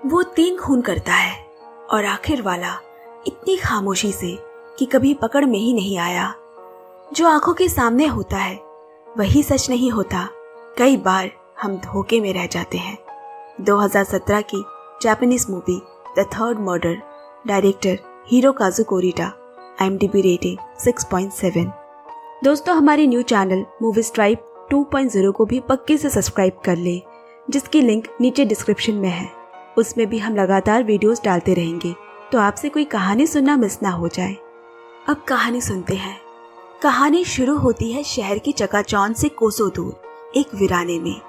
वो 3 खून करता है और आखिर वाला इतनी खामोशी से कि कभी पकड़ में ही नहीं आया। जो आंखों के सामने होता है वही सच नहीं होता। कई बार हम धोखे में रह जाते हैं। 2017 की Japanese movie the third murder, director Hirokazu Koreeda, IMDb rating 6.7। दोस्तों, हमारे न्यू चैनल मूवीज ट्राइब 2.0 को भी पक्के से सब्सक्राइब कर ले, जिसकी लिंक नीचे डिस्क्रिप्शन में है। उसमें भी हम लगातार वीडियोस डालते रहेंगे, तो आपसे कोई कहानी सुनना मिस ना हो जाए। अब कहानी सुनते हैं। कहानी शुरू होती है शहर की चकाचौंध से कोसों दूर एक वीराने में,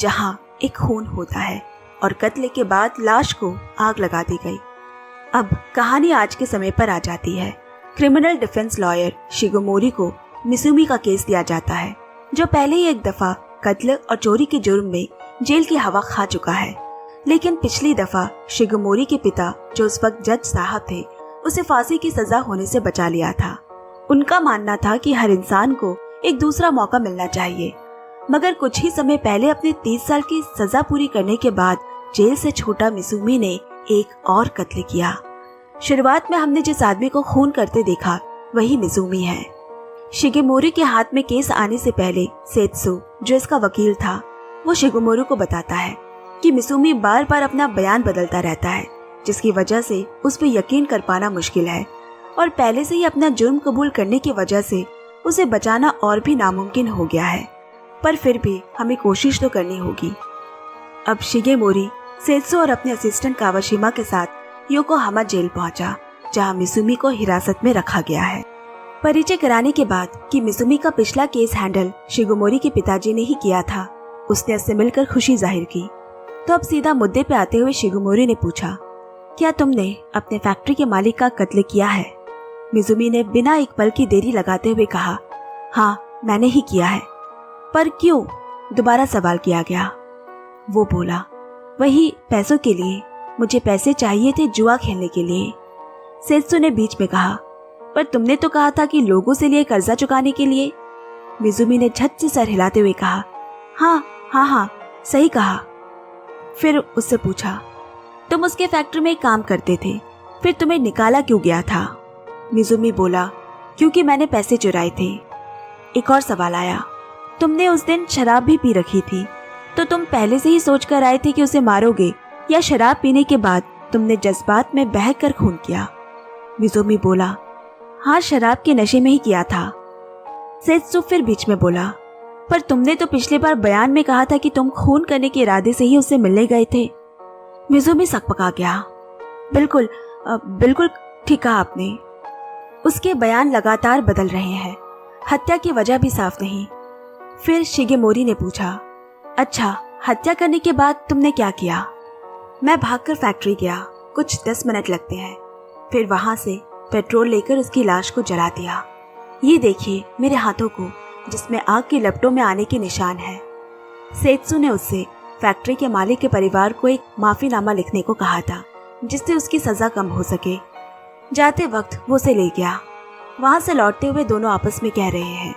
जहां एक खून होता है और कत्ल के बाद लाश को आग लगा दी गई। अब कहानी आज के समय पर आ जाती है। क्रिमिनल डिफेंस लॉयर शिगोमोरी को मिसुमी का केस दिया जाता है, जो पहले ही एक दफा कत्ल और चोरी के जुर्म में जेल की हवा खा चुका है। लेकिन पिछली दफा शिगोमोरी के पिता, जो उस वक्त जज साहब थे, उसे फांसी की सजा होने से बचा लिया था। उनका मानना था कि हर इंसान को एक दूसरा मौका मिलना चाहिए। मगर कुछ ही समय पहले अपने 30 साल की सजा पूरी करने के बाद जेल से छूटा मिसुमी ने एक और कत्ल किया। शुरुआत में हमने जिस आदमी को खून करते देखा वही मिसुमी है। शिगेमोरी के हाथ में केस आने से पहले सेत्सु, जो इसका वकील था, वो शिगेमोरी को बताता है कि मिसुमी बार बार अपना बयान बदलता रहता है, जिसकी वजह से उस पर यकीन कर पाना मुश्किल है और पहले से ही अपना जुर्म कबूल करने की वजह से उसे बचाना और भी नामुमकिन हो गया है। पर फिर भी हमें कोशिश तो करनी होगी। अब शिगेमोरी सेत्सु और अपने असिस्टेंट कावाशिमा के साथ योकोहामा जेल पहुंचा, जहां मिसुमी को हिरासत में रखा गया है। परिचय कराने के बाद कि मिसुमी का पिछला केस हैंडल शिगेमोरी के पिताजी ने ही किया था, उसने उससे मिलकर खुशी जाहिर की। तो अब सीधा मुद्दे पे आते हुए शिगेमोरी ने पूछा, क्या तुमने अपने फैक्ट्री के मालिक का कत्ल किया है? मिसुमी ने बिना एक पल की देरी लगाते हुए कहा, हाँ, मैंने ही किया है। पर क्यों? दोबारा सवाल किया गया। वो बोला, वही पैसों के लिए। मुझे पैसे चाहिए थे जुआ खेलने के लिए। सेत्सु ने बीच में कहा, पर तुमने तो कहा था कि लोगों से लिए कर्जा चुकाने के लिए। मिसुमी ने झट से सर हिलाते हुए कहा, हाँ, सही कहा। फिर उससे पूछा, तुम उसके फैक्ट्री में काम करते थे, फिर तुम्हें निकाला क्यों गया था? मिसुमी बोला, क्योंकि मैंने पैसे चुराए थे। एक और सवाल आया, तुमने उस दिन शराब भी पी रखी थी, तो तुम पहले से ही सोच कर आए थे कि उसे मारोगे, या शराब पीने के बाद तुमने जज्बात में बहकर खून किया? मिसुमी बोला, हाँ, शराब के नशे में ही किया था। सेत्सु फिर बीच में बोला, पर तुमने तो पिछली बार बयान में कहा था कि तुम खून करने के इरादे से ही उससे मिलने गए थे। मिसुमी सकपका गया। बिल्कुल ठीक कहा आपने। उसके बयान लगातार बदल रहे हैं, हत्या की वजह भी साफ नहीं। फिर शिगेमोरी ने पूछा, अच्छा, हत्या करने के बाद तुमने क्या किया? मैं भागकर फैक्ट्री गया, कुछ 10 मिनट लगते हैं। फिर वहां से पेट्रोल लेकर उसकी लाश को जला दिया। ये देखिए मेरे हाथों को, जिसमें आग की लपटों में आने के निशान है। सेत्सु ने उससे फैक्ट्री के मालिक के परिवार को एक माफीनामा लिखने को कहा था, जिससे उसकी सजा कम हो सके। जाते वक्त वो उसे ले गया। वहां से लौटते हुए दोनों आपस में कह रहे हैं,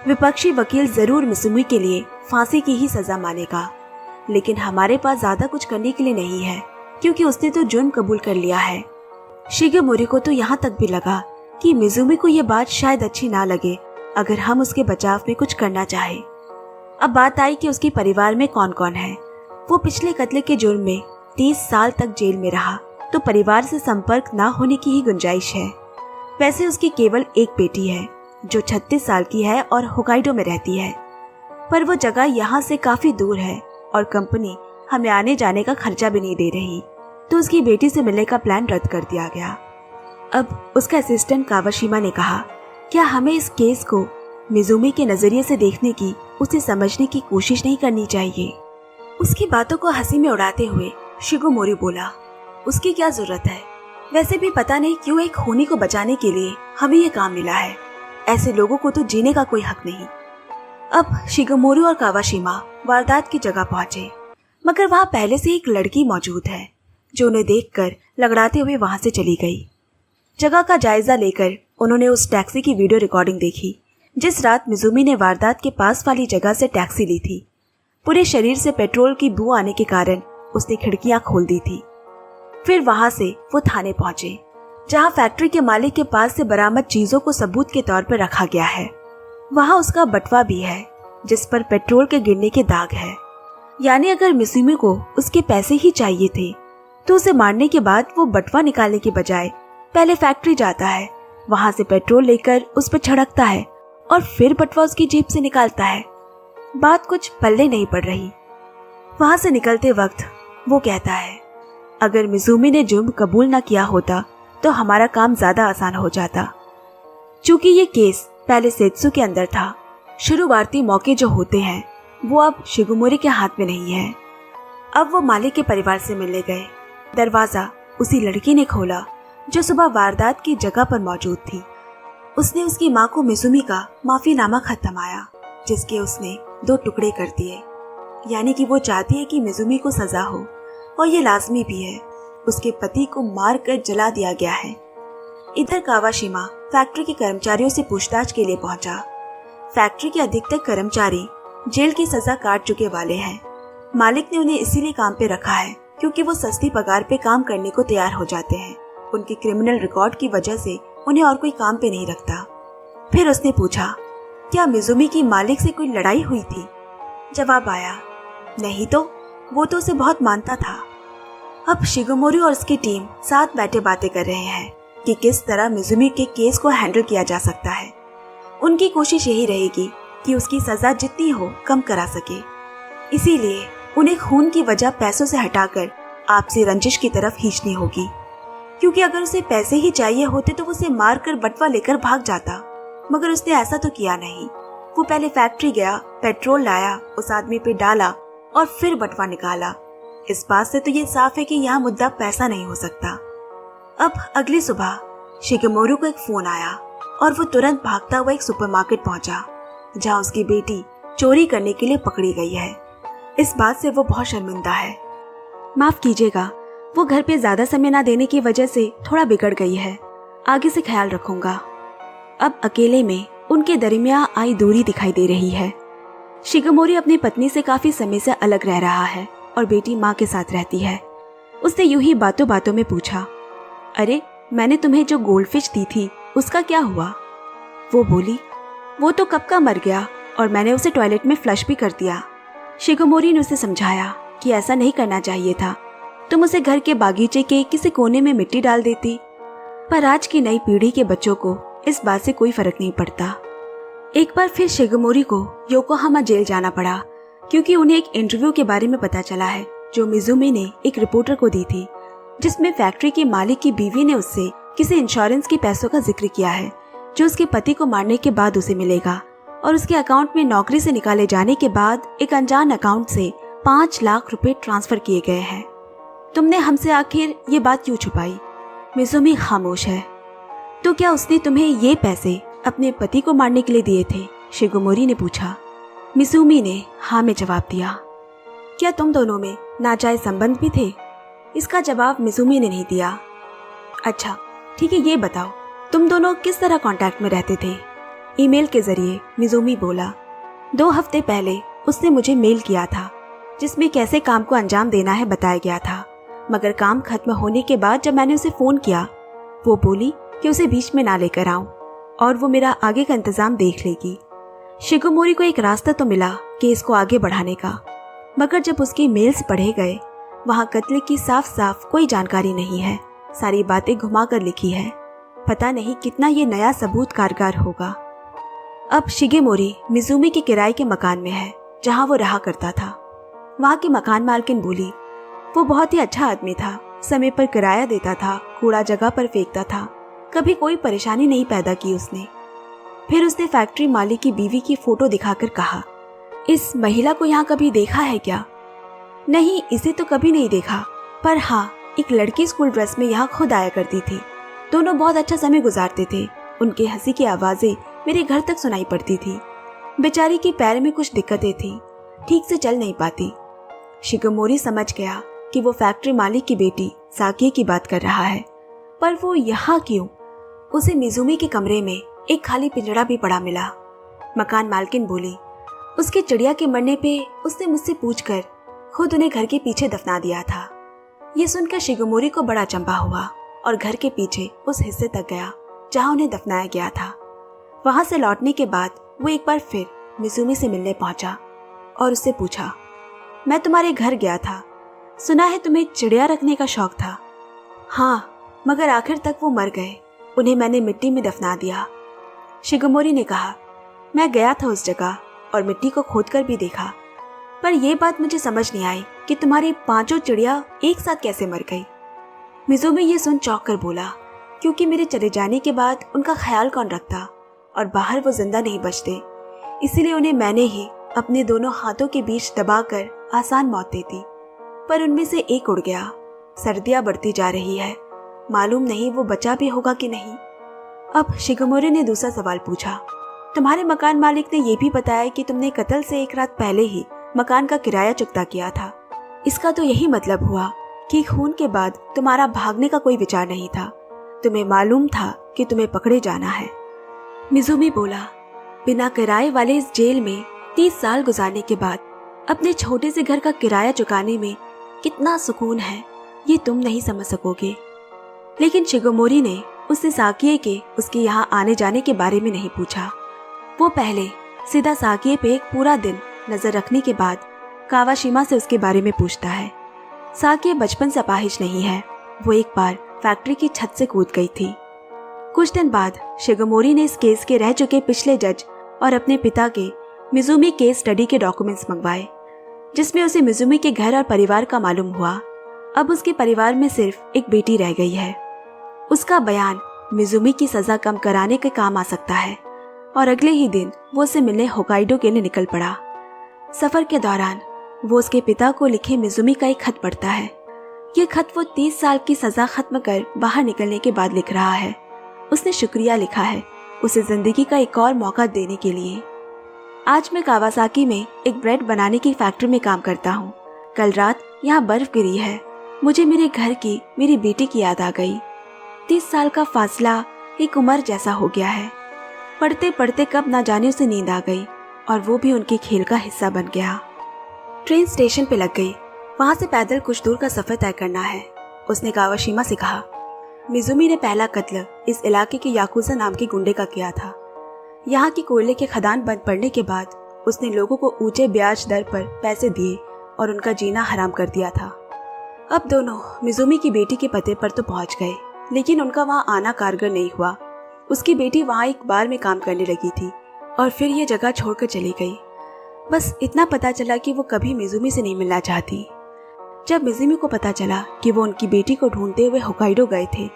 विपक्षी वकील जरूर मिसुमी के लिए फांसी की ही सजा मानेगा, लेकिन हमारे पास ज्यादा कुछ करने के लिए नहीं है, क्योंकि उसने तो जुर्म कबूल कर लिया है। शिगेमोरी को तो यहाँ तक भी लगा कि मिसुमी को ये बात शायद अच्छी ना लगे अगर हम उसके बचाव में कुछ करना चाहे। अब बात आई कि उसके परिवार में कौन कौन है। वो पिछले कत्ल के जुर्म में 30 साल तक जेल में रहा, तो परिवार से संपर्क ना होने की ही गुंजाइश है। वैसे उसकी केवल एक बेटी है, जो 36 साल की है और होकाइडो में रहती है, पर वो जगह यहाँ से काफी दूर है और कंपनी हमें आने जाने का खर्चा भी नहीं दे रही, तो उसकी बेटी से मिलने का प्लान रद्द कर दिया गया। अब उसका असिस्टेंट कावाशिमा ने कहा, क्या हमें इस केस को मिसुमी के नजरिए से देखने की, उसे समझने की कोशिश नहीं करनी चाहिए? उसकी बातों को हंसी में उड़ाते हुए शिगेमोरी बोला, उसकी क्या जरूरत है? वैसे भी पता नहीं क्यों एक खूनी को बचाने के लिए हमें ये काम मिला है। ऐसे लोगों को तो जीने का कोई हक नहीं। अब शिगेमोरी और कावाशिमा वारदात की जगह पहुंचे, मगर वहां पहले से एक लड़की मौजूद है, जो उन्हें देखकर लगड़ाते हुए वहां से चली गई। जगह का जायजा लेकर उन्होंने उस टैक्सी की वीडियो रिकॉर्डिंग देखी, जिस रात मिसुमी ने वारदात के पास वाली जगह से टैक्सी ली थी। पूरे शरीर से पेट्रोल की बू आने के कारण उसने खिड़कियां खोल दी थी। फिर वहां से वो थाने पहुंचे, जहां फैक्ट्री के मालिक के पास से बरामद चीजों को सबूत के तौर पर रखा गया है। वहां उसका बटवा भी है, जिस पर पेट्रोल के गिरने के दाग है। यानी अगर मिज़ुमी को उसके पैसे ही चाहिए थे, तो उसे मारने के बाद वो बटवा निकालने के बजाय पहले फैक्ट्री जाता है, वहां से पेट्रोल लेकर उस पर छिड़कता है और फिर बटवा उसकी जेब से निकालता है। बात कुछ पल्ले नहीं पड़ रही। वहां से निकलते वक्त वो कहता है, अगर मिज़ुमी ने जुर्म कबूल न किया होता तो हमारा काम ज्यादा आसान हो जाता। चूंकि ये केस पहले सेत्सु के अंदर था, शुरुआती मौके जो होते हैं वो अब शिगोमोरी के हाथ में नहीं है। अब वो मालिक के परिवार से मिलने गए। दरवाजा उसी लड़की ने खोला जो सुबह वारदात की जगह पर मौजूद थी। उसने उसकी माँ को मिज़ुमी का माफीनामा खत थमाया, जिसके उसने 2 टुकड़े कर दिए। यानी कि वो चाहती है कि मिज़ुमी को सजा हो, और ये लाजमी भी है। उसके पति को मार कर जला दिया गया है। इधर कावाशिमा फैक्ट्री के कर्मचारियों से पूछताछ के लिए पहुंचा। फैक्ट्री के अधिकतर कर्मचारी जेल की सजा काट चुके वाले हैं। मालिक ने उन्हें इसीलिए काम पे रखा है क्योंकि वो सस्ती पगार पे काम करने को तैयार हो जाते हैं। उनके क्रिमिनल रिकॉर्ड की वजह से उन्हें और कोई काम पे नहीं रखता। फिर उसने पूछा, क्या मिज़ुमी की मालिक से कोई लड़ाई हुई थी? जवाब आया, नहीं तो वो तो उसे बहुत मानता था। अब शिगोमोरी और उसकी टीम साथ बैठे बातें कर रहे हैं कि किस तरह मिज़ुमी के केस को हैंडल किया जा सकता है। उनकी कोशिश यही रहेगी कि उसकी सजा जितनी हो कम करा सके। इसीलिए उन्हें खून की वजह पैसों से हटाकर आपसी रंजिश की तरफ खींचनी होगी, क्योंकि अगर उसे पैसे ही चाहिए होते तो वो उसे मार कर बटवा लेकर भाग जाता। मगर उसने ऐसा तो किया नहीं। वो पहले फैक्ट्री गया, पेट्रोल लाया, उस आदमी पे डाला और फिर बटवा निकाला। इस बात से तो ये साफ है कि यहाँ मुद्दा पैसा नहीं हो सकता। अब अगली सुबह शिगेमोरी को एक फोन आया और वो तुरंत भागता हुआ एक सुपरमार्केट पहुंचा, जहाँ उसकी बेटी चोरी करने के लिए पकड़ी गई है। इस बात से वो बहुत शर्मिंदा है। माफ कीजिएगा, वो घर पे ज्यादा समय ना देने की वजह से थोड़ा बिगड़ गई है। आगे से ख्याल रखूंगा। अब अकेले में उनके दरमियान आई दूरी दिखाई दे रही है। शिगेमोरी अपनी पत्नी से काफी समय से अलग रह रहा है और बेटी माँ के साथ रहती है। उसने यूं ही बातों बातों में पूछा, अरे मैंने तुम्हें जो गोल्डफिश दी थी उसका क्या हुआ? वो बोली, वो तो कब का मर गया और मैंने उसे टॉयलेट में फ्लश भी कर दिया। शिगेमोरी ने उसे समझाया कि ऐसा नहीं करना चाहिए था, तुम उसे घर के बागीचे के किसी कोने में मिट्टी डाल देती। पर आज की नई पीढ़ी के बच्चों को इस बात से कोई फर्क नहीं पड़ता। एक बार फिर शिगेमोरी को योकोहामा जेल जाना पड़ा, क्योंकि उन्हें एक इंटरव्यू के बारे में पता चला है जो मिज़ुमी ने एक रिपोर्टर को दी थी, जिसमें फैक्ट्री के मालिक की बीवी ने उससे किसी इंश्योरेंस के पैसों का जिक्र किया है जो उसके पति को मारने के बाद उसे मिलेगा, और उसके अकाउंट में नौकरी से निकाले जाने के बाद एक अनजान अकाउंट से 5 लाख रुपए ट्रांसफर किए गए हैं। तुमने हमसे आखिर ये बात क्यों छुपाई? मिज़ुमी खामोश है। तो क्या उसने तुम्हें ये पैसे अपने पति को मारने के लिए दिए थे? शिगेमोरी ने पूछा। मिज़ुमी ने हाँ में जवाब दिया। क्या तुम दोनों में नाजायज संबंध भी थे? इसका जवाब मिज़ुमी ने नहीं दिया। अच्छा ठीक है, ये बताओ तुम दोनों किस तरह कांटेक्ट में रहते थे? ईमेल के जरिए, मिज़ुमी बोला। 2 हफ्ते पहले उसने मुझे मेल किया था, जिसमें कैसे काम को अंजाम देना है बताया गया था। मगर काम खत्म होने के बाद जब मैंने उसे फोन किया, वो बोली कि उसे बीच में ना लेकर आऊं और वो मेरा आगे का इंतजाम देख लेगी। शिगेमोरी को एक रास्ता तो मिला केस को आगे बढ़ाने का, मगर जब उसके मेल्स पढ़े गए, वहां कत्ल की साफ साफ कोई जानकारी नहीं है। सारी बातें घुमा कर लिखी है। पता नहीं कितना ये नया सबूत कारगर होगा। अब शिगेमोरी मिज़ुमी के किराए के मकान में है, जहां वो रहा करता था। वहां की मकान मालकिन बोली, वो बहुत ही अच्छा आदमी था, समय पर किराया देता था, कूड़ा जगह पर फेंकता था, कभी कोई परेशानी नहीं पैदा की उसने। फिर उसने फैक्ट्री मालिक की बीवी की फोटो दिखाकर कहा, इस महिला को यहाँ कभी देखा है क्या? नहीं, इसे तो कभी नहीं देखा, पर हाँ, एक लड़की स्कूल ड्रेस में यहाँ खुद आया करती थी। दोनों बहुत अच्छा समय गुजारते थे। उनके हंसी की आवाजें मेरे घर तक सुनाई पड़ती थी। बेचारी के पैर में कुछ दिक्कतें थी, ठीक से चल नहीं पाती। शिगेमोरी समझ गया कि वो फैक्ट्री मालिक की बेटी साकी की बात कर रहा है, पर वो यहाँ क्यों? उसे मिज़ुमी के कमरे में एक खाली पिंजड़ा भी पड़ा मिला। मकान मालकिन बोली, उसके चिड़िया के मरने पे उसने मुझसे पूछकर खुद उन्हें घर के पीछे दफना दिया था। ये सुनकर शिगोमोरी को बड़ा अचंभा हुआ और घर के पीछे उस हिस्से तक गया जहाँ उन्हें दफनाया गया था। वहां से लौटने के बाद वो एक बार फिर मिजुमी से मिलने पहुंचा और उससे पूछा, मैं तुम्हारे घर गया था, सुना है तुम्हें चिड़िया रखने का शौक था। हाँ, मगर आखिर तक वो मर गए, उन्हें मैंने मिट्टी में दफना दिया। शिगोमोरी ने कहा, मैं गया था उस जगह और मिट्टी को खोदकर भी देखा, पर यह बात मुझे समझ नहीं आई कि तुम्हारी 5 चिड़िया एक साथ कैसे मर गई। मिजुमी ये सुन चौंक कर बोला, क्योंकि मेरे चले जाने के बाद उनका ख्याल कौन रखता और बाहर वो जिंदा नहीं बचते, इसीलिए उन्हें मैंने ही अपने दोनों हाथों के बीच दबाकर आसान मौत दे दी। पर उनमें से एक उड़ गया। सर्दियां बढ़ती जा रही है, मालूम नहीं वो बचा भी होगा कि नहीं। अब शिगोमोरी ने दूसरा सवाल पूछा, तुम्हारे मकान मालिक ने यह भी बताया कि तुमने कत्ल से एक रात पहले ही मकान का किराया चुकता किया था। इसका तो यही मतलब हुआ कि खून के बाद तुम्हारा भागने का कोई विचार नहीं था, तुम्हें मालूम था कि तुम्हें पकड़े जाना है। मिजुमी बोला, बिना किराए वाले इस जेल में 30 साल गुजारने के बाद अपने छोटे से घर का किराया चुकाने में कितना सुकून है, ये तुम नहीं समझ सकोगे। लेकिन शिगोमोरी ने उससे साकिए के उसके यहाँ आने जाने के बारे में नहीं पूछा। वो पहले सीधा साकिए पे एक पूरा दिन नजर रखने के बाद कावाशिमा से उसके बारे में पूछता है। साकिए बचपन से अपाहिज नहीं है, वो एक बार फैक्ट्री की छत से कूद गई थी। कुछ दिन बाद शिगोमोरी ने इस केस के रह चुके पिछले जज और अपने पिता के मिजुमी केस स्टडी के डॉक्यूमेंट्स मंगवाए, जिसमें उसे मिजुमी के घर और परिवार का मालूम हुआ। अब उसके परिवार में सिर्फ एक बेटी रह गई है। उसका बयान मिजुमी की सजा कम कराने के काम आ सकता है और अगले ही दिन वो उसे मिलने होकाइडो के लिए निकल पड़ा। सफर के दौरान वो उसके पिता को लिखे मिजुमी का एक खत पढ़ता है। ये खत वो 30 साल की सजा खत्म कर बाहर निकलने के बाद लिख रहा है। उसने शुक्रिया लिखा है उसे जिंदगी का एक और मौका देने के लिए। आज मैं कावासाकी में एक ब्रेड बनाने की फैक्ट्री में काम करता हूँ। कल रात यहाँ बर्फ गिरी है, मुझे मेरे घर की मेरी बेटी की याद आ गई। 30 साल का फासला एक उम्र जैसा हो गया है। पढ़ते पढ़ते कब ना जाने उसे नींद आ गई और वो भी उनके खेल का हिस्सा बन गया। ट्रेन स्टेशन पे लग गई, वहां से पैदल कुछ दूर का सफर तय करना है। उसने कावाशिमा से कहा, मिजुमी ने पहला कत्ल इस इलाके के याकुजा नाम के गुंडे का किया था। यहाँ की कोयले के खदान बंद पड़ने के बाद उसने लोगों को ऊंचे ब्याज दर पर पैसे दिए और उनका जीना हराम कर दिया था। अब दोनों मिजुमी की बेटी के पते पर तो पहुंच गए, लेकिन उनका वहां आना कारगर नहीं हुआ। उसकी बेटी वहां एक बार में काम करने लगी थी और फिर ये जगह छोड़कर चली गई। बस इतना पता चला कि वो कभी मिजुमी से नहीं मिलना चाहती। जब मिजुमी को पता चला कि वो उनकी बेटी को ढूंढते हुए होकाइडो गए थे,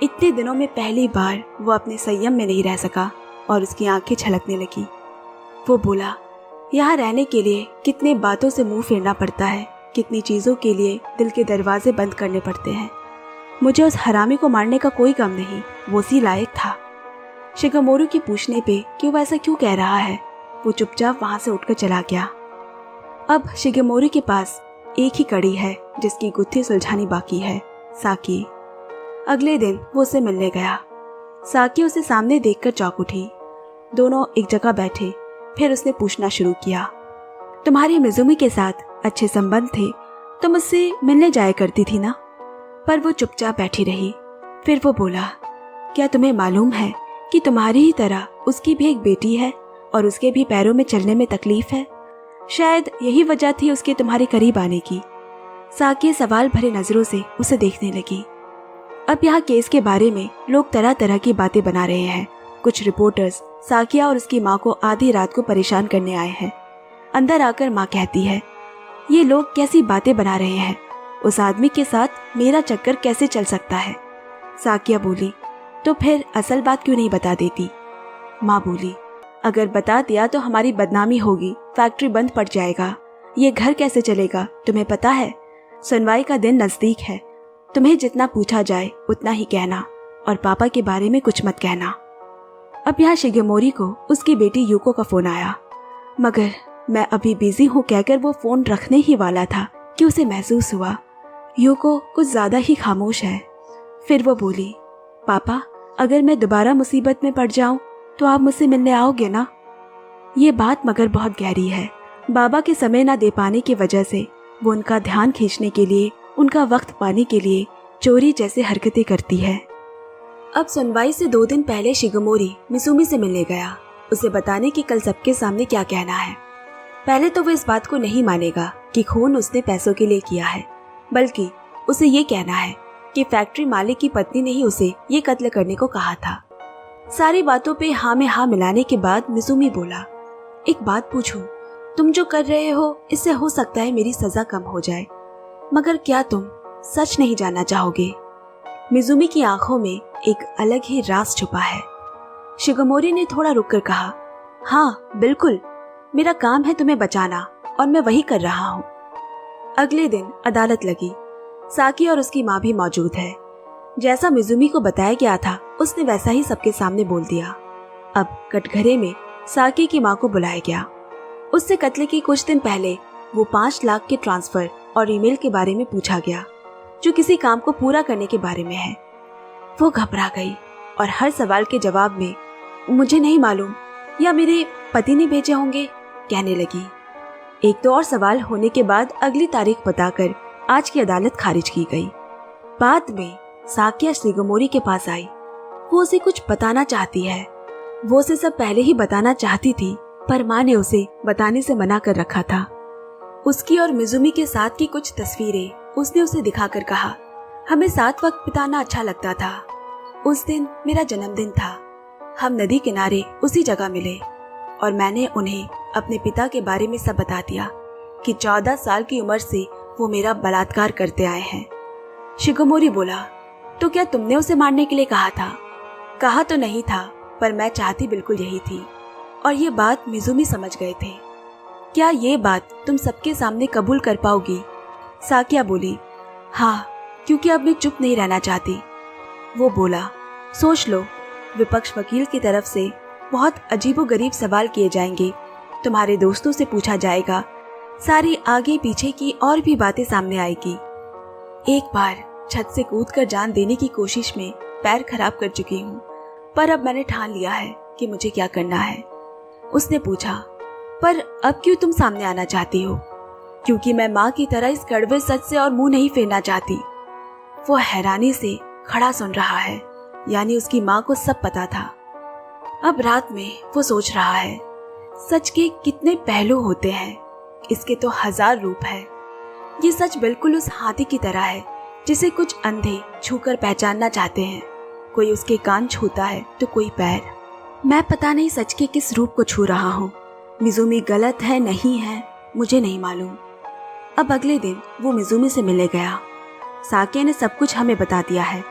इतने दिनों में पहली बार वो अपने संयम में नहीं रह सका और उसकी आंखें छलकने लगी। वो बोला, यहाँ रहने के लिए कितने बातों से मुंह फेरना पड़ता है, कितनी चीजों के लिए दिल के दरवाजे बंद करने पड़ते हैं। मुझे उस हरामी को मारने का कोई गम नहीं, वो उसी लायक था। शिगोमोरी के पूछने पे कि वो ऐसा क्यों कह रहा है, वो चुपचाप वहां से उठकर चला गया। अब शिगोमोरी के पास एक ही कड़ी है जिसकी गुत्थी सुलझानी बाकी है, साकी। अगले दिन वो उसे मिलने गया। साकी उसे सामने देखकर चौंक उठी। दोनों एक जगह बैठे, फिर उसने पूछना शुरू किया, तुम्हारी मिजुमी के साथ अच्छे संबंध थे, तुम उससे मिलने जाया करती थी ना? पर वो चुपचाप बैठी रही। फिर वो बोला, क्या तुम्हें मालूम है कि तुम्हारी ही तरह उसकी भी एक बेटी है और उसके भी पैरों में चलने में तकलीफ है? शायद यही वजह थी उसके तुम्हारे करीब आने की। साकी सवाल भरे नजरों से उसे देखने लगी। अब यहाँ केस के बारे में लोग तरह तरह की बातें बना रहे हैं। कुछ रिपोर्टर्स साकिया और उसकी माँ को आधी रात को परेशान करने आए हैं। अंदर आकर माँ कहती है, ये लोग कैसी बातें बना रहे हैं, उस आदमी के साथ मेरा चक्कर कैसे चल सकता है? साकिया बोली, तो फिर असल बात क्यों नहीं बता देती? माँ बोली, अगर बता दिया तो हमारी बदनामी होगी, फैक्ट्री बंद पड़ जाएगा, ये घर कैसे चलेगा तुम्हें पता है? सुनवाई का दिन नजदीक है, तुम्हें जितना पूछा जाए उतना ही कहना और पापा के बारे में कुछ मत कहना। अब यहाँ शिगेमोरी को उसकी बेटी यूको का फोन आया, मगर मैं अभी बिजी हूँ कहकर वो फोन रखने ही वाला था कि उसे महसूस हुआ यूको कुछ ज्यादा ही खामोश है। फिर वो बोली, पापा अगर मैं दोबारा मुसीबत में पड़ जाऊं तो आप मुझसे मिलने आओगे ना? ये बात मगर बहुत गहरी है। बाबा के समय ना दे पाने की वजह से वो उनका ध्यान खींचने के लिए उनका वक्त पाने के लिए चोरी जैसे हरकतें करती है। अब सुनवाई से 2 दिन पहले शिगमोरी मिज़ुमी से मिलने गया, उसे बताने कि कल सबके सामने क्या कहना है। पहले तो वो इस बात को नहीं मानेगा कि खून उसने पैसों के लिए किया है, बल्कि उसे ये कहना है कि फैक्ट्री मालिक की पत्नी ने ही उसे ये कत्ल करने को कहा था। सारी बातों पे हाँ में हाँ मिलाने के बाद मिज़ुमी बोला, एक बात पूछूं, तुम जो कर रहे हो इससे हो सकता है मेरी सजा कम हो जाए, मगर क्या तुम सच नहीं जानना चाहोगे? मिज़ुमी की आंखों में एक अलग ही राज छुपा है। शिगमोरी ने थोड़ा रुककर कहा, हाँ बिल्कुल, मेरा काम है तुम्हें बचाना और मैं वही कर रहा हूँ। अगले दिन अदालत लगी। साकी और उसकी माँ भी मौजूद है। जैसा मिज़ुमी को बताया गया था उसने वैसा ही सबके सामने बोल दिया। अब कटघरे में साकी की माँ को बुलाया गया। उससे कत्ल के कुछ दिन पहले वो 5 लाख के ट्रांसफर और ईमेल के बारे में पूछा गया, जो किसी काम को पूरा करने के बारे में है। वो घबरा गई और हर सवाल के जवाब में मुझे नहीं मालूम या मेरे पति ने भेजे होंगे कहने लगी। 1-2 और सवाल होने के बाद अगली तारीख बताकर आज की अदालत खारिज की गई। बाद में साकिया शिगमोरी के पास आई। वो उसे कुछ बताना चाहती है। वो उसे सब पहले ही बताना चाहती थी, पर माँ ने उसे बताने से मना कर रखा था। उसकी और मिज़ुमी के साथ की कुछ तस्वीरें उसने उसे दिखाकर कहा, हमें साथ वक्त बिताना अच्छा लगता था। उस दिन मेरा जन्मदिन था। हम नदी किनारे उसी जगह मिले और मैंने उन्हें अपने पिता के बारे में सब बता दिया कि 14 साल की उम्र से वो मेरा बलात्कार करते आए हैं। शिगमोरी बोला, तो क्या तुमने उसे मारने के लिए कहा था? कहा तो नहीं था, पर मैं चाहती बिल्कुल यही थी और ये बात मिज़ुमी समझ गए थे। क्या ये बात तुम सबके सामने कबूल कर पाओगी? साकिया बोली, हाँ, क्योंकि अब मैं चुप नहीं रहना चाहती। वो बोला, सोच लो, विपक्ष वकील की तरफ से बहुत अजीबोगरीब सवाल किए जाएंगे, तुम्हारे दोस्तों से पूछा जाएगा, सारी आगे पीछे की और भी बातें सामने आएगी। एक बार छत से कूदकर जान देने की कोशिश में पैर खराब कर चुकी हूँ, पर अब मैंने ठान लिया है कि मुझे क्या करना है। उसने पूछा, पर अब क्यों तुम सामने आना चाहती हो? क्योंकि मैं माँ की तरह इस कड़वे सच से और मुंह नहीं फेरना चाहती। वो हैरानी से खड़ा सुन रहा है, यानी उसकी माँ को सब पता था। अब रात में वो सोच रहा है, सच के कितने पहलू होते हैं, इसके तो 1000 रूप है। ये सच बिल्कुल उस हाथी की तरह है जिसे कुछ अंधे छूकर पहचानना चाहते हैं। कोई उसके कान छूता है तो कोई पैर। मैं पता नहीं सच के किस रूप को छू रहा हूँ। मिज़ुमी गलत है नहीं है मुझे नहीं मालूम। अब अगले दिन वो मिज़ुमी से मिलने गया। साकिया ने सब कुछ हमें बता दिया है।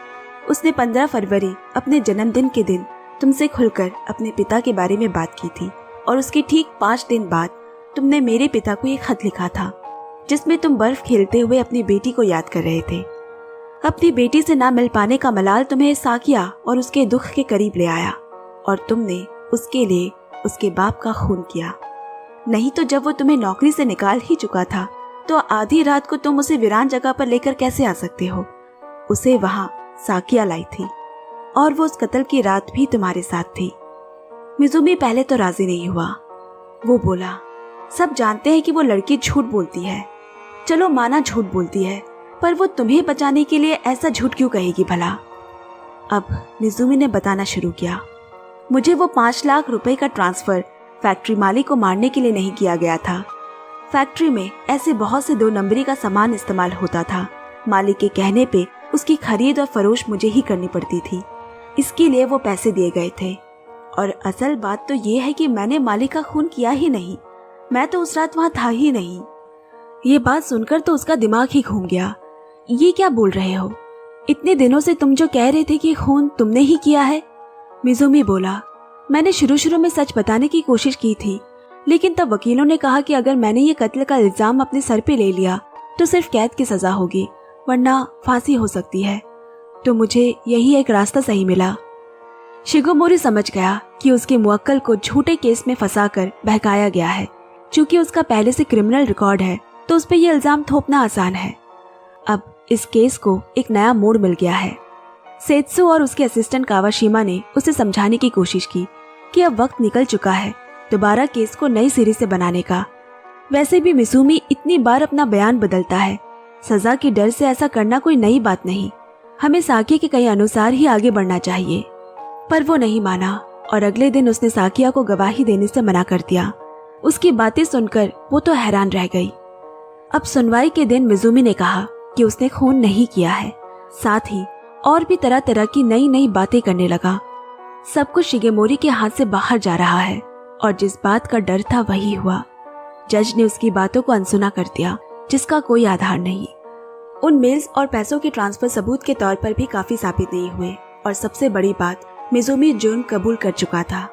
उसने 15 फरवरी अपने जन्मदिन के दिन तुमसे खुलकर अपने पिता के बारे में बात की थी और उसके ठीक 5 दिन बाद तुमने मेरे पिता को एक खत लिखा था जिसमें तुम बर्फ खेलते हुए अपनी बेटी को याद कर रहे थे। अपनी बेटी से ना मिल पाने का मलाल तुम्हें साकिया और उसके दुख के करीब ले आया और तुमने उसके लिए उसके बाप का खून किया। नहीं तो जब वो तुम्हें नौकरी से निकाल ही चुका था तो आधी रात को तुम उसे वीरान जगह पर लेकर कैसे आ सकते हो? उसे वहां साकिया लाई थी और वो उस कत्ल की रात भी तुम्हारे साथ थी। मिज़ुमी पहले तो राजी नहीं हुआ। वो बोला, सब जानते हैं कि वो लड़की झूठ बोलती है। चलो माना झूठ बोलती है, पर वो तुम्हें बचाने के लिए ऐसा झूठ क्यों कहेगी भला? अब मिज़ुमी ने बताना शुरू किया, मुझे वो 5 लाख रुपए का ट्रांसफर फैक्ट्री मालिक को मारने के लिए नहीं किया गया था। फैक्ट्री में ऐसे बहुत से 2 नंबरी का सामान इस्तेमाल होता था। मालिक के कहने पे उसकी खरीद और फरोश मुझे ही करनी पड़ती थी। इसके लिए वो पैसे दिए गए थे। और असल बात तो ये है कि मैंने मालिक का खून किया ही नहीं। मैं तो उस रात वहां था ही नहीं। ये बात सुनकर तो उसका दिमाग ही घूम गया। ये क्या बोल रहे हो? इतने दिनों से तुम जो कह रहे थे कि खून तुमने ही किया है। मिज़ुमी बोला, मैंने शुरू में सच बताने की कोशिश की थी, लेकिन तब वकीलों ने कहा कि अगर मैंने ये कत्ल का इल्जाम अपने सर पे ले लिया तो सिर्फ कैद की सजा होगी, वरना फांसी हो सकती है। तो मुझे यही एक रास्ता सही मिला। शिगमोरी समझ गया कि उसके मुवक्किल को झूठे केस में फंसाकर बहकाया गया है। चूंकि उसका पहले से क्रिमिनल रिकॉर्ड है तो उस पर यह इल्जाम थोपना आसान है। अब इस केस को एक नया मोड़ मिल गया है। सेत्सु और उसके असिस्टेंट कावाशिमा ने उसे समझाने की कोशिश की कि अब वक्त निकल चुका है दोबारा केस को नई सिरे से बनाने का। वैसे भी मिज़ुमी इतनी बार अपना बयान बदलता है सजा के डर से ऐसा करना कोई नई बात नहीं, हमें साकिया के कहे अनुसार ही आगे बढ़ना चाहिए। पर वो नहीं माना और अगले दिन उसने साकिया को गवाही देने से मना कर दिया। उसकी बातें सुनकर वो तो हैरान रह गई। अब सुनवाई के दिन मिजुमी ने कहा कि उसने खून नहीं किया है, साथ ही और भी तरह तरह की नई नई बातें करने लगा। सब कुछ शिगेमोरी के हाथ से बाहर जा रहा है और जिस बात का डर था वही हुआ। जज ने उसकी बातों को अनसुना कर दिया, जिसका कोई आधार नहीं। उन मेल्स और पैसों के ट्रांसफर सबूत के तौर पर भी काफी साबित नहीं हुए और सबसे बड़ी बात, मिजुमी जुर्म कबूल कर चुका था।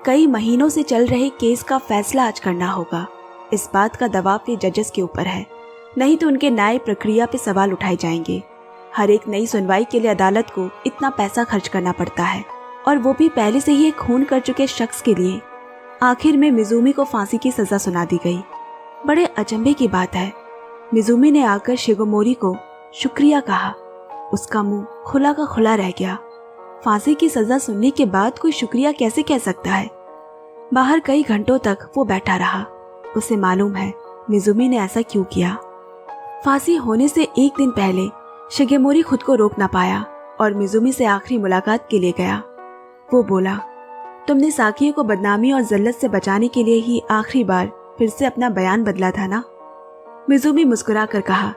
कई महीनों से चल रहे केस का फैसला आज करना होगा। इस बात का दबाव भी जजेस के ऊपर है, नहीं तो उनके न्याय प्रक्रिया पे सवाल उठाए जाएंगे। हर एक नई सुनवाई के लिए अदालत को इतना पैसा खर्च करना पड़ता है, और वो भी पहले से ही एक खून कर चुके शख्स के लिए। आखिर में मिजुमी को फांसी की सजा सुना दी गई। बड़े अचंभे की बात है, मिजुमी ने आकर शिगेमोरी को शुक्रिया कहा। उसका मुंह खुला का खुला रह गया। फांसी की सजा सुनने के बाद कोई शुक्रिया कैसे कह सकता है। बाहर कई घंटों तक वो बैठा रहा। उसे मालूम है मिजुमी ने ऐसा क्यों किया। फांसी होने से एक दिन पहले शिगेमोरी खुद को रोक ना पाया और मिजुमी से आखिरी मुलाकात के लिए गया। वो बोला, तुमने साकिया को बदनामी और जिल्लत से बचाने के लिए ही आखिरी बार फिर से अपना बयान बदला था ना। मिजुमी मुस्कुरा कर कहा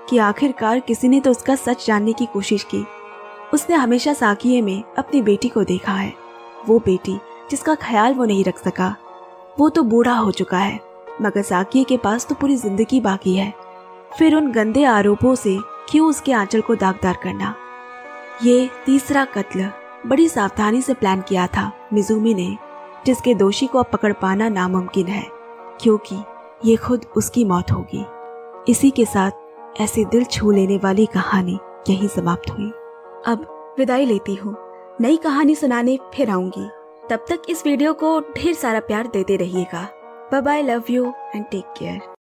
कि आखिरकार किसी ने तो उसका सच जानने की कोशिश की। उसने हमेशा साकिया में अपनी बेटी को देखा है, वो बेटी जिसका ख्याल वो नहीं रख सका। वो तो बूढ़ा हो चुका है, मगर साकिया के पास तो पूरी जिंदगी बाकी है। फिर उन गंदे आरोपों से क्यों उसके आंचल को दागदार करना। ये तीसरा कत्ल बड़ी सावधानी से प्लान किया था मिजुमी ने, जिसके दोषी को अब पकड़ पाना नामुमकिन है, क्योंकि ये खुद उसकी मौत होगी। इसी के साथ ऐसे दिल छू लेने वाली कहानी यहीं समाप्त हुई। अब विदाई लेती हूँ, नई कहानी सुनाने फिर आऊंगी। तब तक इस वीडियो को ढेर सारा प्यार देते रहिएगा। Bye bye, love you and take care.